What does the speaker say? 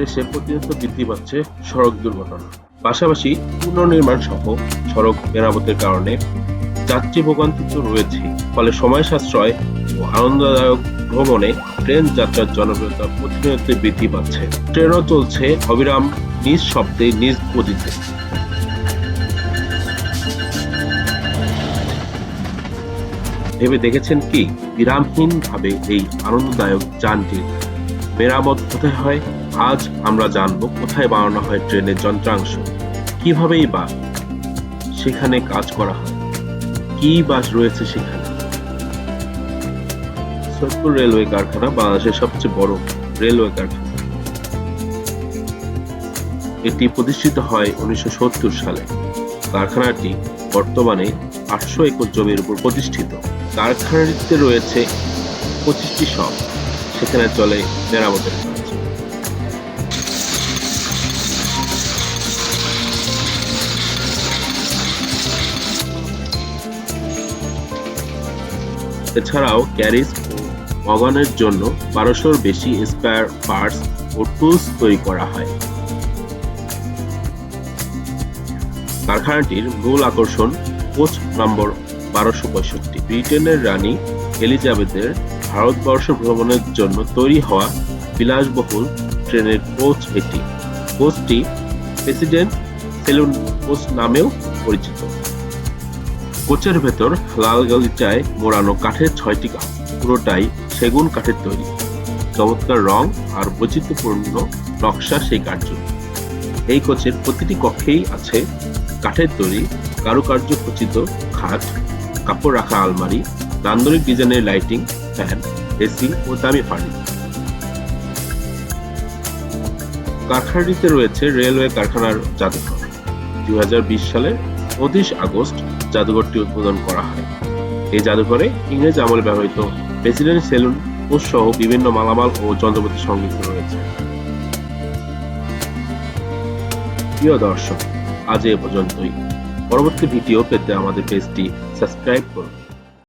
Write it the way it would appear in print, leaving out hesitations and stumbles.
দেশে প্রতিনিয়ত বৃদ্ধি পাচ্ছে সড়ক দুর্ঘটনা। পাশাপাশি পুনর্নির্মাণ সহ সড়ক মেরামতের কারণে যাত্রী ভোগান্তি তো রয়েছে, ফলে সময় সাশ্রয় ও আনন্দদায়ক ভ্রমণে ট্রেন যাত্রার জনপ্রিয়তা প্রতিনিয়ত বৃদ্ধি পাচ্ছে। ট্রেনও চলছে অবিরাম নিজ শব্দে নিজ গতিতে। ভেবে দেখেছেন কি বিরামহীন ভাবে এই আনন্দদায়ক যানটির মেরামত কোথায় হয়? আজ আমরা জানবো কোথায় বানানো হয় ট্রেনের যন্ত্রাংশ, কিভাবেই বা সেখানে কাজ করা হয়, কি বা রয়েছে সেখানে। রতবর রেলওয়ে কারখানা বাংলাদেশের সবচেয়ে বড় রেলওয়ে কারখানা। এটি প্রতিষ্ঠিত হয় 1970 সালে। কারখানাটি বর্তমানে 800 একর জমির উপর প্রতিষ্ঠিত। কারখানাটিতে রয়েছে 25টি শপ, সেখানে চলে মেরামতের কাজ। এছাড়াও ক্যারিজ ও ওয়াগনের জন্য 1200-র বেশি স্পেয়ার পার্টস ও টুলস তৈরি করা হয়। কারখানাটির মূল আকর্ষণ কোচ নম্বর 1265। ব্রিটেনের রানী এলিজাবেথের ভারতবর্ষ ভ্রমণের জন্য তৈরি হওয়া বিলাসবহুল ট্রেনের কোচ এটি। কোচটি প্রেসিডেন্ট সেলুন কোচ নামেও পরিচিত। কোচের ভেতর লাল গালিচায় মোড়ানো কাঠের 6টি কাপ, পুরোটাই সেগুন কাঠের তৈরি। চমৎকার রং আর বৈচিত্র্যপূর্ণ নকশা সেই কাঠজুড়ি। এই কোচের প্রতিটি কক্ষেই আছে কাঠের তৈরি কারুকার্য খচিত খাট, কাপড় রাখা আলমারি, নান্দনিক ডিজাইনের লাইটিং, ফ্যান, এসি ও দামি ফার্নিচার। কারখানাটিতে রয়েছে রেলওয়ে কারখানার জাদুঘর। 2020 সালের 25 আগস্ট জাদুঘরটি উদ্বোধন করা হয়। এই জাদুঘরে ইংরেজ আমলে ব্যবহৃত প্রেসিডেন্ট সেলুন কোচ সহ বিভিন্ন মালামাল ও যন্ত্রপাতি সংগৃহীত রয়েছে। প্রিয় দর্শক, আজ এ পর্যন্তই। পরবর্তী ভিডিও পেতে আমাদের পেজটি সাবস্ক্রাইব করুন।